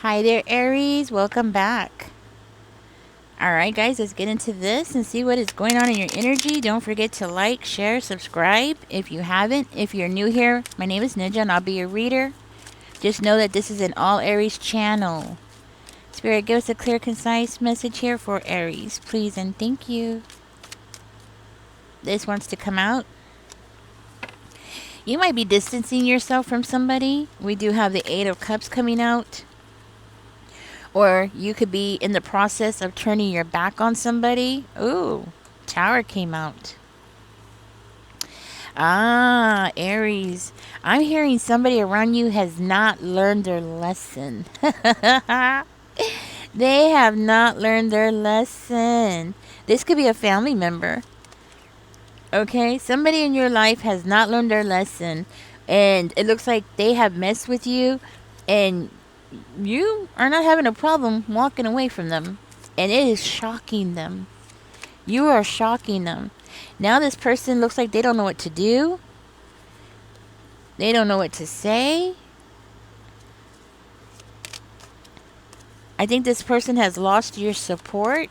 Hi there, Aries. Welcome back. Alright, guys, let's get into this and see what is going on in your energy. Don't forget to like, share, subscribe if you haven't. If you're new here, my name is Ninja and I'll be your reader. Just know that this is an all Aries channel. Spirit, give us a clear, concise message here for Aries, please and thank you. This wants to come out. You might be distancing yourself from somebody. We do have the Eight of Cups coming out. Or you could be in the process of turning your back on somebody. Ooh, Tower came out. Ah, Aries. I'm hearing somebody around you has not learned their lesson. They have not learned their lesson. This could be a family member. Okay, somebody in your life has not learned their lesson. And it looks like they have messed with you. And you are not having a problem walking away from them. And it is shocking them. You are shocking them. Now this person looks like they don't know what to do. They don't know what to say. I think this person has lost your support.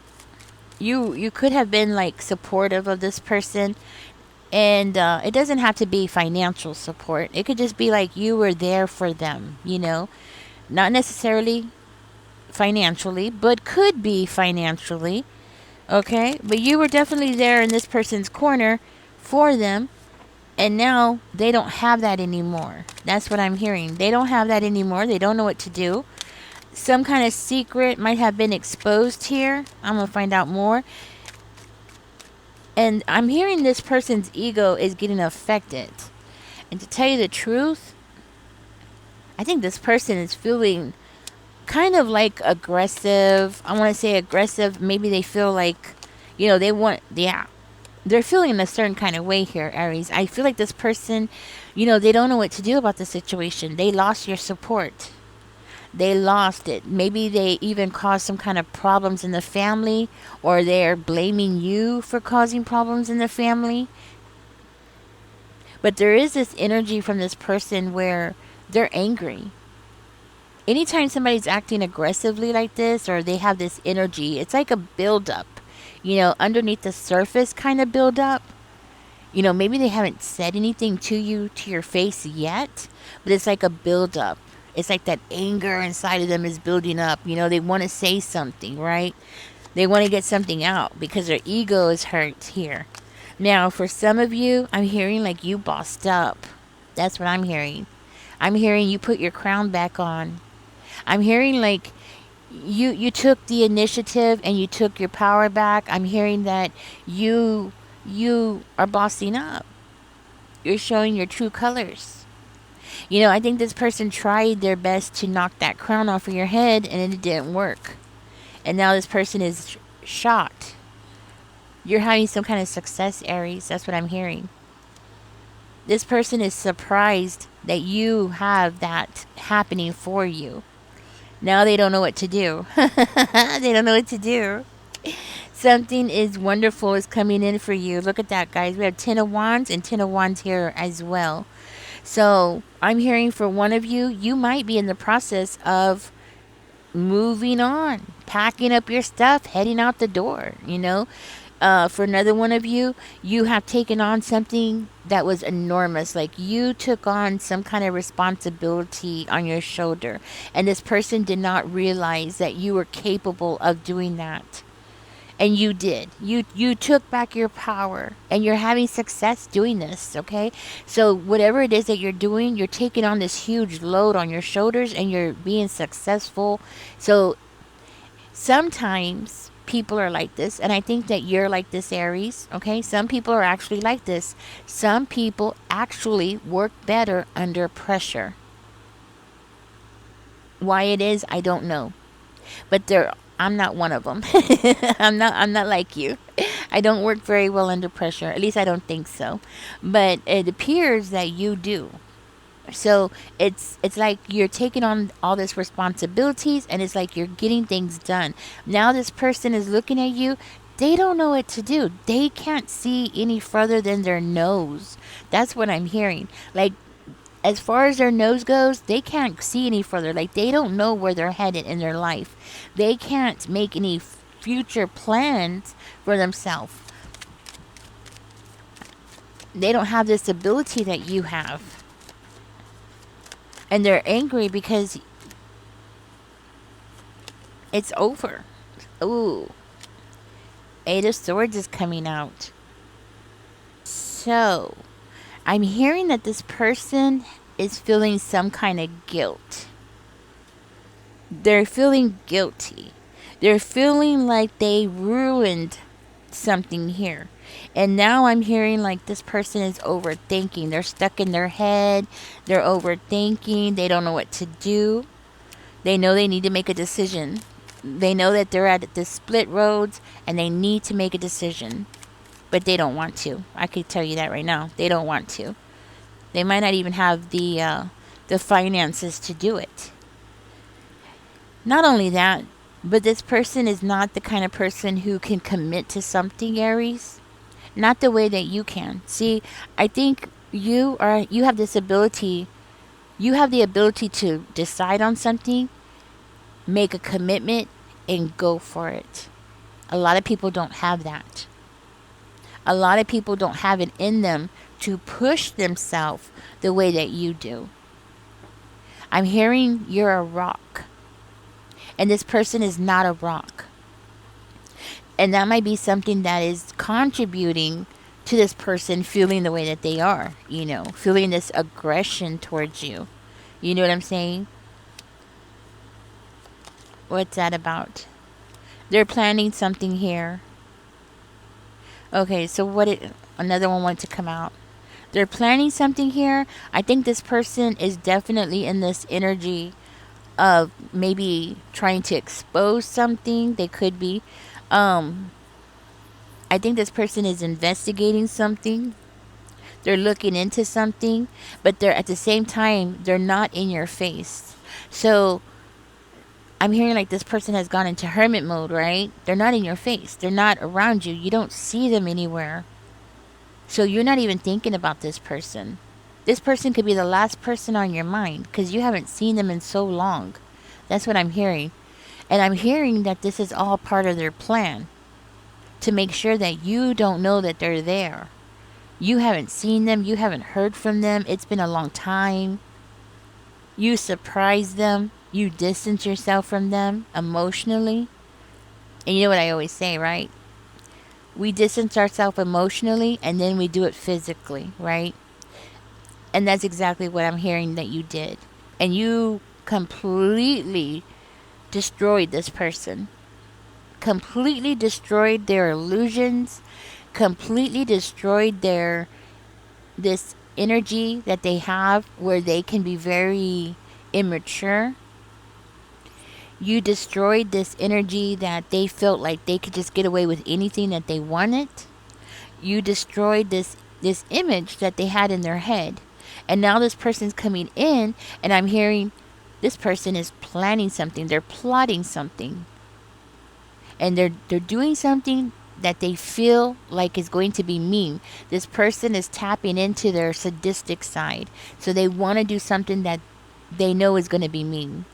You could have been like supportive of this person. And it doesn't have to be financial support. It could just be like you were there for them, you know. Not necessarily financially, but could be financially. Okay? But you were definitely there in this person's corner for them. And now they don't have that anymore. That's what I'm hearing. They don't have that anymore. They don't know what to do. Some kind of secret might have been exposed here. I'm going to find out more. And I'm hearing this person's ego is getting affected. And to tell you the truth, I think this person is feeling kind of like aggressive. I want to say aggressive. Maybe they feel like, you know, they want, yeah. They're feeling a certain kind of way here, Aries. I feel like this person, you know, they don't know what to do about the situation. They lost your support. They lost it. Maybe they even caused some kind of problems in the family, or they're blaming you for causing problems in the family. But there is this energy from this person where they're angry. Anytime somebody's acting aggressively like this, or they have this energy, it's like a buildup, you know, underneath the surface kind of buildup. You know, maybe they haven't said anything to you, to your face yet, but it's like a buildup. It's like that anger inside of them is building up. You know, they want to say something, right? They want to get something out because their ego is hurt here. Now, for some of you, I'm hearing like you bossed up. That's what I'm hearing. I'm hearing you put your crown back on. I'm hearing like you took the initiative and you took your power back. I'm hearing that you are bossing up. You're showing your true colors. You know, I think this person tried their best to knock that crown off of your head and it didn't work. And now this person is shocked. You're having some kind of success, Aries. That's what I'm hearing. This person is surprised that you have that happening for you. Now they don't know what to do. They don't know what to do. Something is wonderful is coming in for you. Look at that, guys. We have 10 of Wands and 10 of Wands here as well. So I'm hearing for one of you, you might be in the process of moving on, packing up your stuff, heading out the door, you know. For another one of you, you have taken on something that was enormous. Like you took on some kind of responsibility on your shoulder, and this person did not realize that you were capable of doing that. And you did. You took back your power, and you're having success doing this, okay? So whatever it is that you're doing, you're taking on this huge load on your shoulders and you're being successful. So sometimes people are like this, and I think that you're like this, Aries, okay? Some people are actually like this. Some people actually work better under pressure. Why it is, I don't know. But I'm not one of them. I'm not like you. I don't work very well under pressure. At least I don't think so. But it appears that you do. So it's like you're taking on all this responsibilities, and it's like you're getting things done. Now this person is looking at you. They don't know what to do. They can't see any further than their nose. That's what I'm hearing. Like as far as their nose goes, they can't see any further. Like, they don't know where they're headed in their life. They can't make any future plans for themselves. They don't have this ability that you have. And they're angry because it's over. Ooh. Eight of Swords is coming out. So, I'm hearing that this person is feeling some kind of guilt. They're feeling guilty. They're feeling like they ruined something here. And now I'm hearing like this person is overthinking. They're stuck in their head. They're overthinking. They don't know what to do. They know they need to make a decision. They know that they're at the split roads and they need to make a decision. But they don't want to. I could tell you that right now. They don't want to. They might not even have the finances to do it. Not only that, but this person is not the kind of person who can commit to something, Aries. Not the way that you can. See, I think you have this ability. You have the ability to decide on something, make a commitment, and go for it. A lot of people don't have that. A lot of people don't have it in them to push themselves the way that you do. I'm hearing you're a rock. And this person is not a rock. And that might be something that is contributing to this person feeling the way that they are, feeling this aggression towards you. You know what I'm saying? What's that about? They're planning something here. Okay, so another one wants to come out. They're planning something here. I think this person is definitely in this energy of maybe trying to expose something. They could be. I think this person is investigating something. They're looking into something, but they're at the same time, they're not in your face. So I'm hearing like this person has gone into hermit mode, right? They're not in your face. They're not around you. You don't see them anywhere. So you're not even thinking about this person. This person could be the last person on your mind because you haven't seen them in so long. That's what I'm hearing. And I'm hearing that this is all part of their plan to make sure that you don't know that they're there. You haven't seen them. You haven't heard from them. It's been a long time. You surprise them. You distance yourself from them emotionally. And you know what I always say, right? We distance ourselves emotionally and then we do it physically, right? And that's exactly what I'm hearing that you did. And you completely destroyed this person. Completely destroyed their illusions. Completely destroyed this energy that they have where they can be very immature. You destroyed this energy that they felt like they could just get away with anything that they wanted. You destroyed this image that they had in their head. And now this person's coming in and I'm hearing this person is planning something. They're plotting something. And they're doing something that they feel like is going to be mean. This person is tapping into their sadistic side. So they want to do something that they know is going to be mean.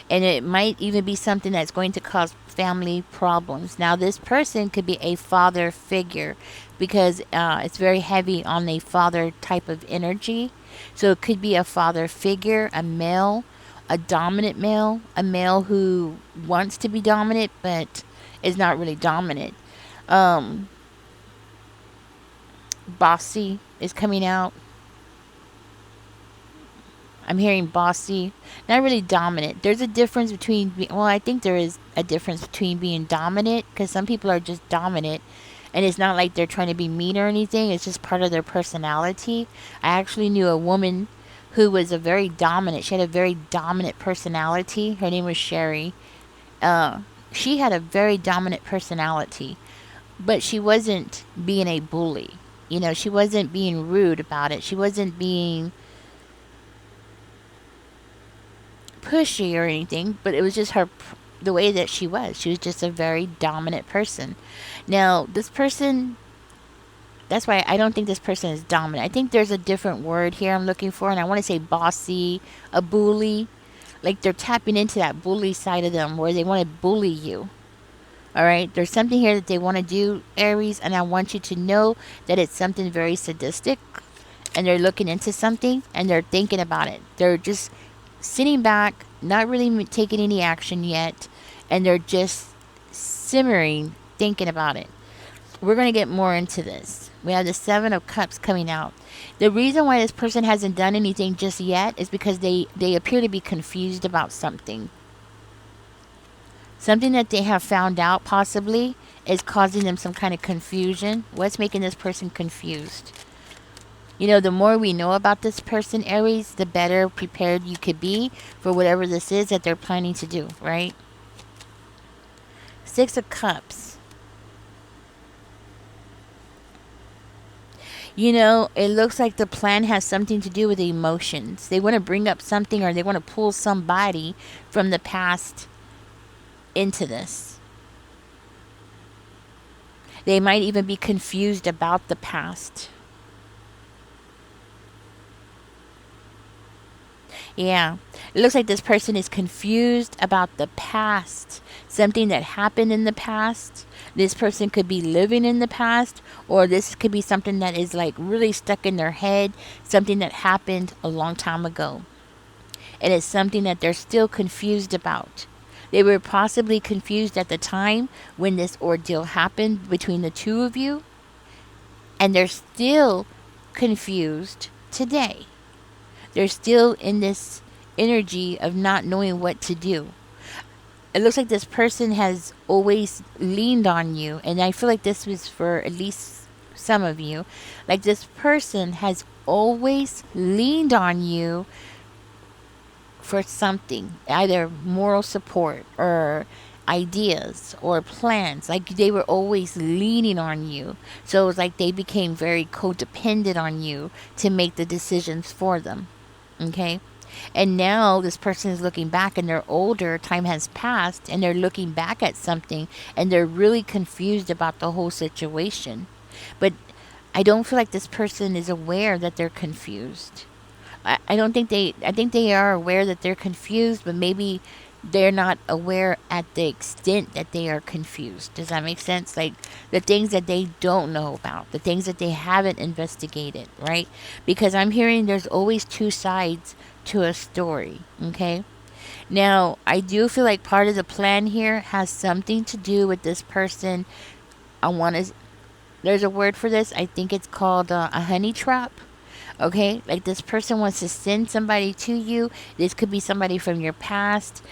And it might even be something that's going to cause family problems. Now, this person could be a father figure because it's very heavy on a father type of energy. So it could be a father figure, a male, a dominant male, a male who wants to be dominant but is not really dominant. Bossy is coming out. I'm hearing bossy, not really dominant. There's a difference between, I think there is a difference between being dominant, because some people are just dominant, and it's not like they're trying to be mean or anything. It's just part of their personality. I actually knew a woman who was she had a very dominant personality. Her name was Sherry. She had a very dominant personality, but she wasn't being a bully. She wasn't being rude about it. She wasn't being pushy or anything, but it was just the way that she was. She was just a very dominant person. Now, this person That's why I don't think this person is dominant. I think there's a different word here I'm looking for, and I want to say bossy, a bully. Like they're tapping into that bully side of them where they want to bully you. All right, there's something here that they want to do, Aries, and I want you to know that it's something very sadistic, and they're looking into something and they're thinking about it. They're just sitting back, not really taking any action yet, and they're just simmering, thinking about it. We're going to get more into this. We have the Seven of Cups coming out. The reason why this person hasn't done anything just yet is because they appear to be confused about something. Something that they have found out possibly is causing them some kind of confusion. What's making this person confused? You know, the more we know about this person, Aries, the better prepared you could be for whatever this is that they're planning to do, right? Six of Cups. You know, it looks like the plan has something to do with emotions. They want to bring up something, or they want to pull somebody from the past into this. They might even be confused about the past. Yeah. It looks like this person is confused about the past. Something that happened in the past. This person could be living in the past, or this could be something that is like really stuck in their head, something that happened a long time ago. And it's something that they're still confused about. They were possibly confused at the time when this ordeal happened between the two of you, and they're still confused today. They're still in this energy of not knowing what to do. It looks like this person has always leaned on you, and I feel like this was for at least some of you. Like this person has always leaned on you for something, either moral support or ideas or plans. Like they were always leaning on you. So it was like they became very codependent on you to make the decisions for them. Okay? And now this person is looking back, and they're older, time has passed, and they're looking back at something, and they're really confused about the whole situation. But I don't feel like this person is aware that they're confused. I don't think I think they are aware that they're confused, but maybe they're not aware at the extent that they are confused. Does that make sense? Like the things that they don't know about, the things that they haven't investigated, right? Because I'm hearing there's always two sides to a story, okay? Now, I do feel like part of the plan here has something to do with this person. I want to, there's a word for this. I think it's called a honey trap. Okay, like this person wants to send somebody to you. This could be somebody from your past,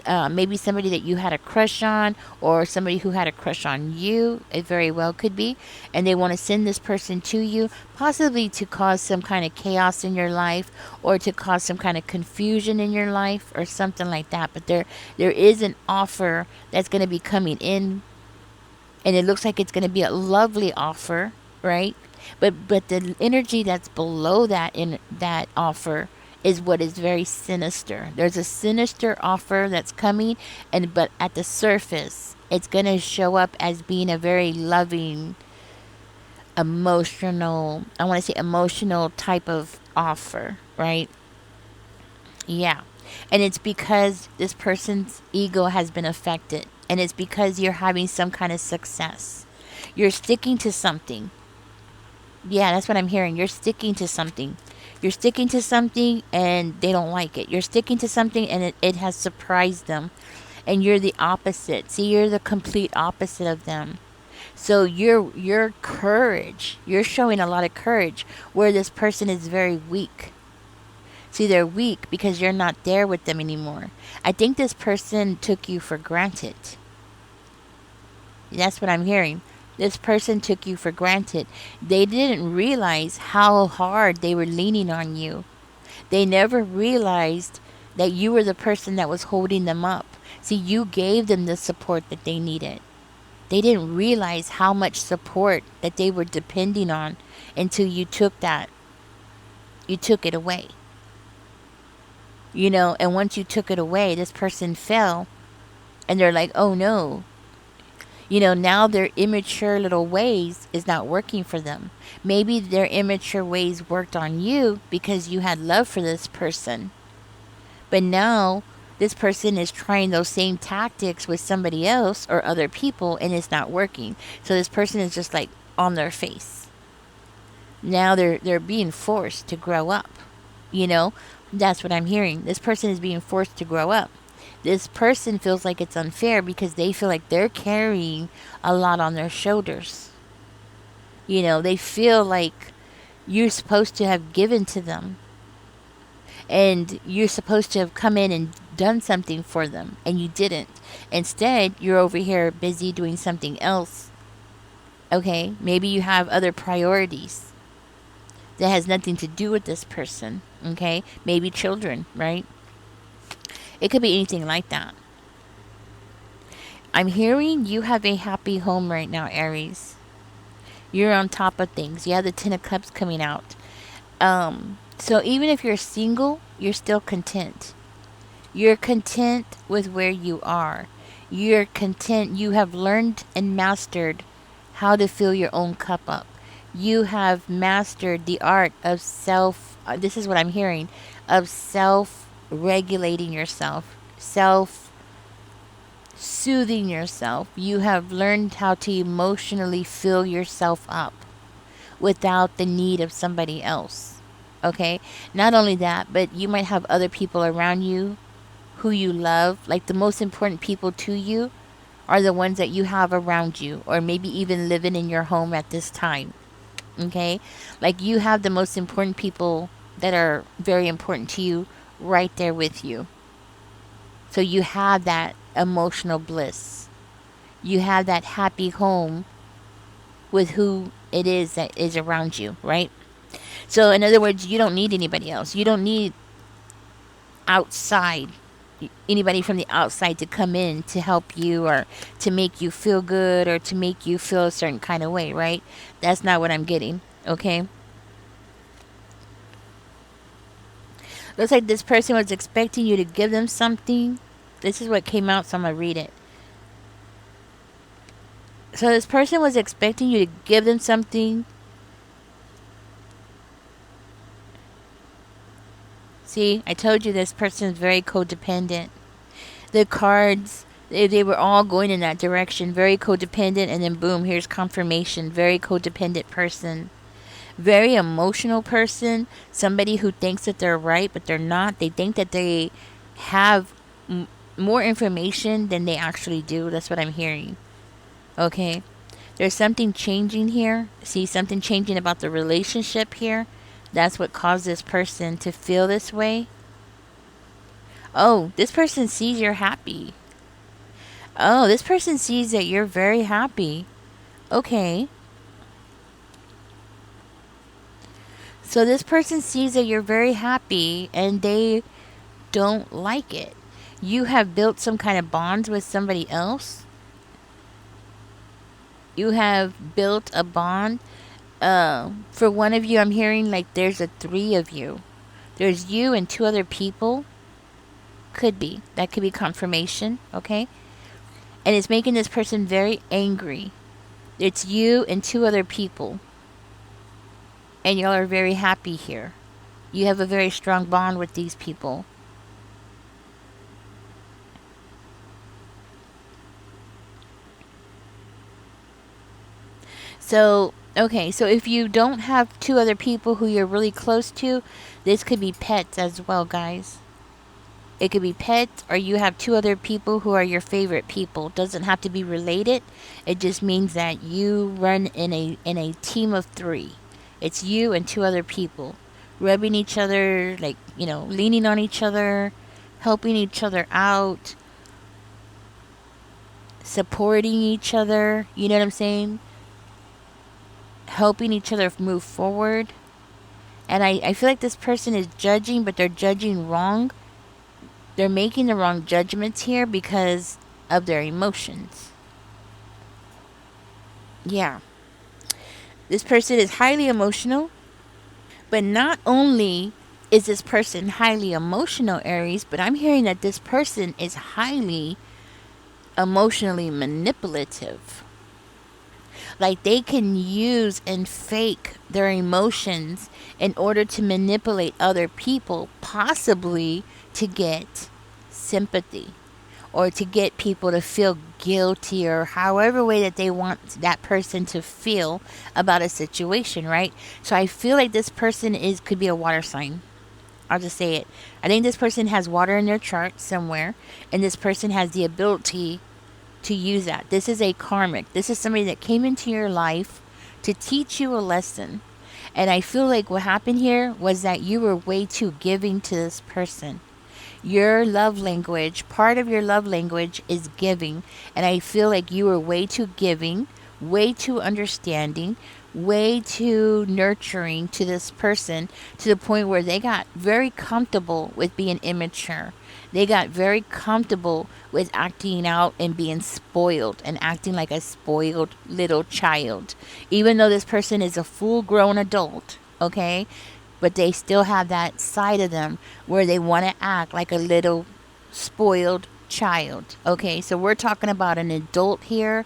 maybe somebody that you had a crush on, or somebody who had a crush on you. It very well could be, and they want to send this person to you, possibly to cause some kind of chaos in your life, or to cause some kind of confusion in your life, or something like that. But there is an offer that's going to be coming in, and it looks like it's going to be a lovely offer, right? But the energy that's below that in that offer is what is very sinister. There's a sinister offer that's coming, and but at the surface, it's going to show up as being a very loving, emotional, I want to say emotional type of offer, right? Yeah. And it's because this person's ego has been affected, and it's because you're having some kind of success. You're sticking to something. Yeah, that's what I'm hearing. You're sticking to something. You're sticking to something and they don't like it. You're sticking to something and it has surprised them. And you're the opposite. See, you're the complete opposite of them. So your courage, you're showing a lot of courage where this person is very weak. See, they're weak because you're not there with them anymore. I think this person took you for granted. That's what I'm hearing. This person took you for granted. They didn't realize how hard they were leaning on you. They never realized that you were the person that was holding them up. See, you gave them the support that they needed. They didn't realize how much support that they were depending on until you took that. You took it away. You know, and once you took it away, this person fell, and they're like, oh no. Now their immature little ways is not working for them. Maybe their immature ways worked on you because you had love for this person. But now this person is trying those same tactics with somebody else or other people and it's not working. So this person is just like on their face. Now they're being forced to grow up. You know, that's what I'm hearing. This person is being forced to grow up. This person feels like it's unfair because they feel like they're carrying a lot on their shoulders. They feel like you're supposed to have given to them and you're supposed to have come in and done something for them and you didn't. Instead, you're over here busy doing something else. Okay? Maybe you have other priorities that has nothing to do with this person. Okay? Maybe children, right? It could be anything like that. I'm hearing you have a happy home right now, Aries. You're on top of things. You have the Ten of Cups coming out. So even if you're single, you're still content. You're content with where you are. You're content. You have learned and mastered how to fill your own cup up. You have mastered the art of this is what I'm hearing, of self regulating yourself, self soothing yourself. You have learned how to emotionally fill yourself up without the need of somebody else. Okay? Not only that, but you might have other people around you who you love. Like the most important people to you are the ones that you have around you, or maybe even living in your home at this time. Okay? Like you have the most important people that are very important to you right there with you. So you have that emotional bliss. You have that happy home with who it is that is around you, right? So, in other words, you don't need anybody else. You don't need outside, anybody from the outside to come in to help you or to make you feel good or to make you feel a certain kind of way, right? That's not what I'm getting, okay? Looks like this person was expecting you to give them something. This is what came out, so I'm going to read it. So, this person was expecting you to give them something. See, I told you this person is very codependent. The cards, they were all going in that direction. Very codependent, and then boom, here's confirmation. Very codependent person. Very emotional person. Somebody who thinks that they're right, but they're not. They think that they have more information than they actually do. That's what I'm hearing. Okay? There's something changing here. See, something changing about the relationship here. That's what caused this person to feel this way. Oh, this person sees you're happy. Oh, this person sees that you're very happy. Okay. So this person sees that you're very happy and they don't like it. You have built some kind of bonds with somebody else. You have built a bond. For one of you, I'm hearing like there's a three of you. There's you and two other people. Could be. That could be confirmation, okay? And it's making this person very angry. It's you and two other people. And y'all are very happy here. You have a very strong bond with these people. So, okay, so if you don't have two other people who you're really close to, this could be pets as well, guys. It could be pets, or you have two other people who are your favorite people. Doesn't have to be related. It just means that you run in a team of three. It's you and two other people, rubbing each other, like leaning on each other, helping each other out, supporting each other. You know what I'm saying? Helping each other move forward. And I feel like this person is judging, but they're judging wrong. They're making the wrong judgments here because of their emotions. Yeah. This person is highly emotional. But not only is this person highly emotional, Aries, but I'm hearing that this person is highly emotionally manipulative. Like they can use and fake their emotions in order to manipulate other people, possibly to get sympathy or to get people to feel guilty or however way that they want that person to feel about a situation, right? So I feel like this person is could be a water sign. I'll just say it. I think this person has water in their chart somewhere, and this person has the ability to use that. This is a karmic. This is somebody that came into your life to teach you a lesson. And I feel like what happened here was that you were way too giving to this person. Your love language, part of your love language is giving. And I feel like you were way too giving, way too understanding, way too nurturing to this person to the point where they got very comfortable with being immature. They got very comfortable with acting out and being spoiled and acting like a spoiled little child. Even though this person is a full grown adult, okay? But they still have that side of them where they want to act like a little spoiled child. Okay, so we're talking about an adult here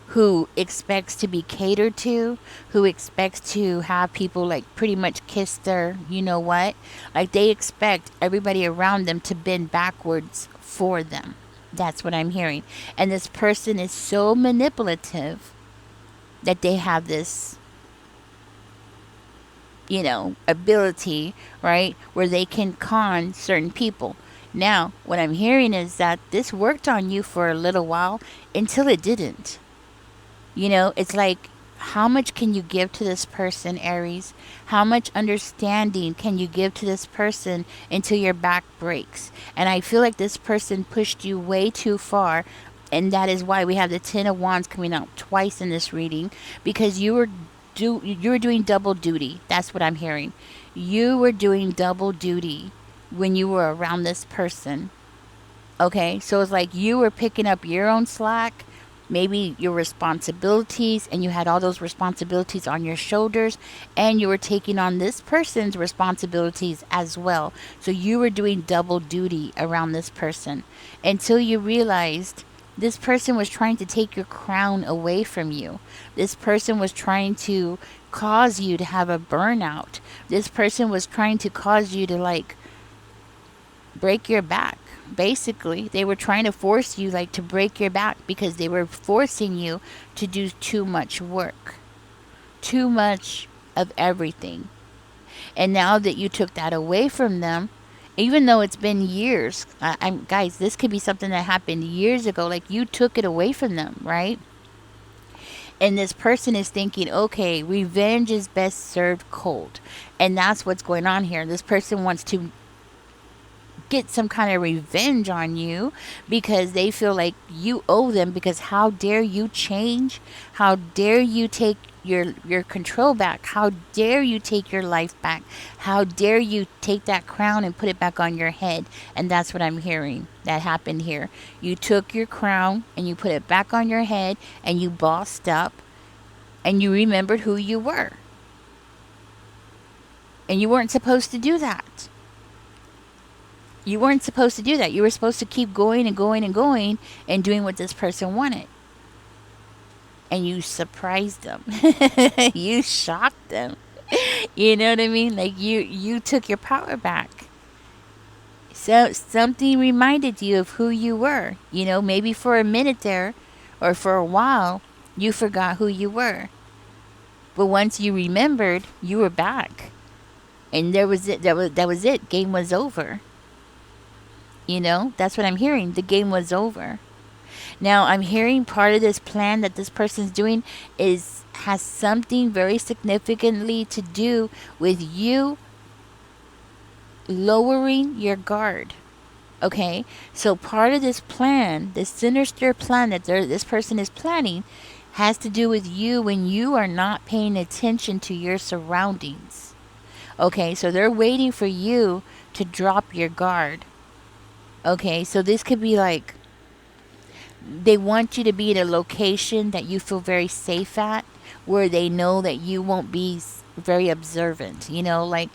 who expects to be catered to, who expects to have people like pretty much kiss their, you know what? Like they expect everybody around them to bend backwards for them. That's what I'm hearing. And this person is so manipulative that they have this, ability, right, where they can con certain people. Now, what I'm hearing is that this worked on you for a little while until it didn't. It's like, how much can you give to this person, Aries? How much understanding can you give to this person until your back breaks? And I feel like this person pushed you way too far. And that is why we have the Ten of Wands coming out twice in this reading, because you were doing double duty. That's what I'm hearing. You were doing double duty when you were around this person. Okay, so it's like you were picking up your own slack, maybe your responsibilities, and you had all those responsibilities on your shoulders, and you were taking on this person's responsibilities as well. So you were doing double duty around this person until you realized this person was trying to take your crown away from you. This person was trying to cause you to have a burnout. This person was trying to cause you to like break your back. Basically, they were trying to force you like to break your back because they were forcing you to do too much work, too much of everything. And now that you took that away from them, even though it's been years, I'm guys, this could be something that happened years ago. Like you took it away from them, right? And this person is thinking, okay, revenge is best served cold, and that's what's going on here. This person wants to get some kind of revenge on you because they feel like you owe them, because how dare you change? How dare you take your control back? How dare you take your life back? How dare you take that crown and put it back on your head? And that's what I'm hearing that happened here. You took your crown and you put it back on your head and you bossed up and you remembered who you were. And you weren't supposed to do that. You weren't supposed to do that. You were supposed to keep going and going and going and doing what this person wanted. And you surprised them. You shocked them. You know what I mean? Like you took your power back. So something reminded you of who you were. Maybe for a minute there or for a while, you forgot who you were. But once you remembered, you were back. And that was it. Game was over. That's what I'm hearing. The game was over. Now, I'm hearing part of this plan that this person's doing has something very significantly to do with you lowering your guard. Okay? So part of this plan, this sinister plan that this person is planning, has to do with you when you are not paying attention to your surroundings. Okay? So they're waiting for you to drop your guard. Okay, so this could be like they want you to be in a location that you feel very safe at, where they know that you won't be very observant. Whenever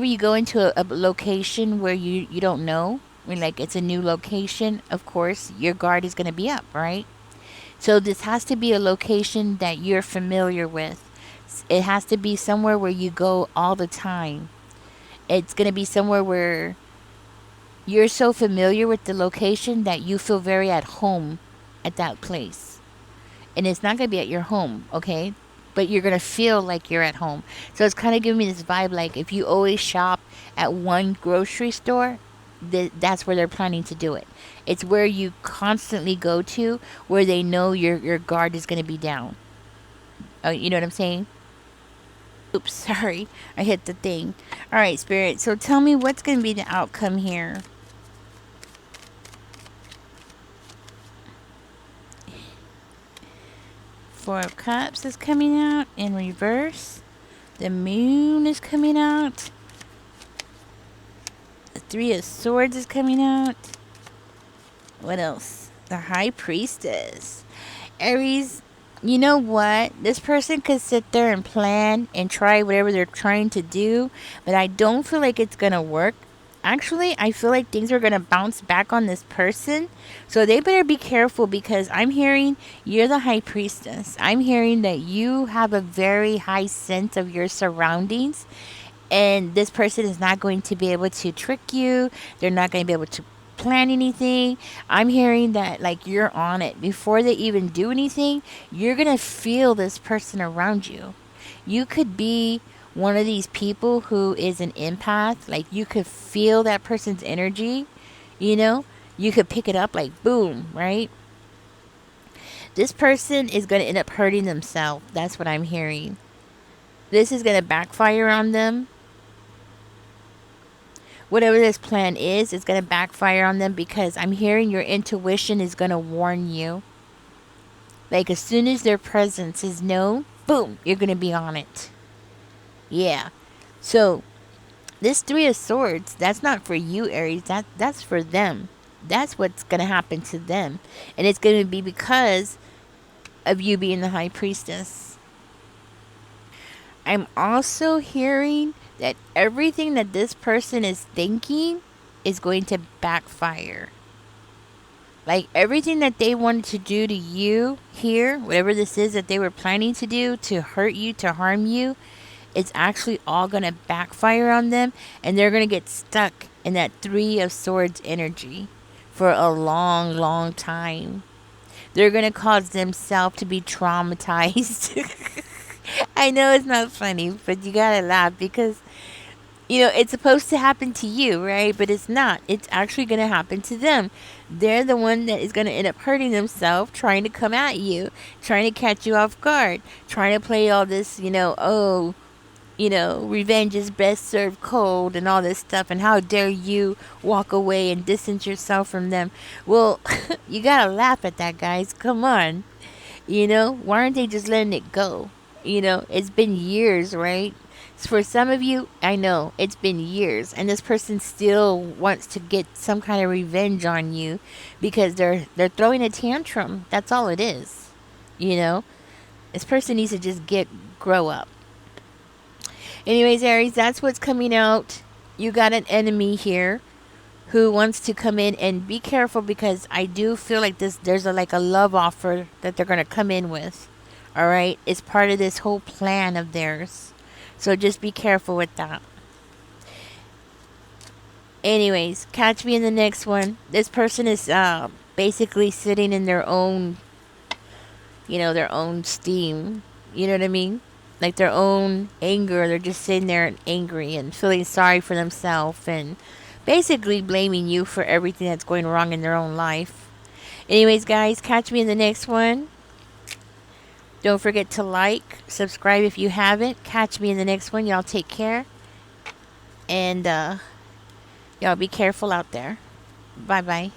you go into a location where you don't know, when like it's a new location, of course, your guard is going to be up, right? So this has to be a location that you're familiar with. It has to be somewhere where you go all the time. It's going to be somewhere where you're so familiar with the location that you feel very at home at that place. And it's not going to be at your home, okay? But you're going to feel like you're at home. So it's kind of giving me this vibe like if you always shop at one grocery store, that's where they're planning to do it. It's where you constantly go to where they know your guard is going to be down. Oh, you know what I'm saying? Oops, sorry. I hit the thing. All right, Spirit. So tell me what's going to be the outcome here. Four of Cups is coming out in reverse. The Moon is coming out. The Three of Swords is coming out. What else? The High Priestess. Aries, you know what? This person could sit there and plan and try whatever they're trying to do, but I don't feel like it's going to work. Actually, I feel like things are going to bounce back on this person. So they better be careful because I'm hearing you're the High Priestess. I'm hearing that you have a very high sense of your surroundings. And this person is not going to be able to trick you. They're not going to be able to plan anything. I'm hearing that like you're on it. Before they even do anything, you're going to feel this person around you. You could be one of these people who is an empath. Like you could feel that person's energy, you know? You could pick it up like boom, right? This person is going to end up hurting themselves. That's what I'm hearing. This is going to backfire on them. Whatever this plan is, it's going to backfire on them because I'm hearing your intuition is going to warn you. Like as soon as their presence is known, boom, you're going to be on it. Yeah. So this Three of Swords, that's not for you, Aries. That's for them. That's what's going to happen to them. And it's going to be because of you being the High Priestess. I'm also hearing that everything that this person is thinking is going to backfire. Like everything that they wanted to do to you here, whatever this is that they were planning to do to hurt you, to harm you, it's actually all going to backfire on them. And they're going to get stuck in that Three of Swords energy for a long, long time. They're going to cause themselves to be traumatized. I know it's not funny, but you gotta laugh because, you know, it's supposed to happen to you, right? But it's not. It's actually going to happen to them. They're the one that is going to end up hurting themselves trying to come at you, trying to catch you off guard, trying to play all this, revenge is best served cold and all this stuff. And how dare you walk away and distance yourself from them? Well, you gotta laugh at that, guys. Come on. Why aren't they just letting it go? It's been years, right? For some of you, I know it's been years, and this person still wants to get some kind of revenge on you because they're throwing a tantrum. That's all it is. This person needs to just grow up. Anyways, Aries, that's what's coming out. You got an enemy here who wants to come in, and be careful because I do feel like there's a love offer that they're going to come in with. All right, it's part of this whole plan of theirs. So just be careful with that. Anyways, catch me in the next one. This person is basically sitting in their own, their own steam. You know what I mean? Like their own anger. They're just sitting there angry and feeling sorry for themselves and basically blaming you for everything that's going wrong in their own life. Anyways, guys, catch me in the next one. Don't forget to like, subscribe if you haven't. Catch me in the next one. Y'all take care. And y'all be careful out there. Bye-bye.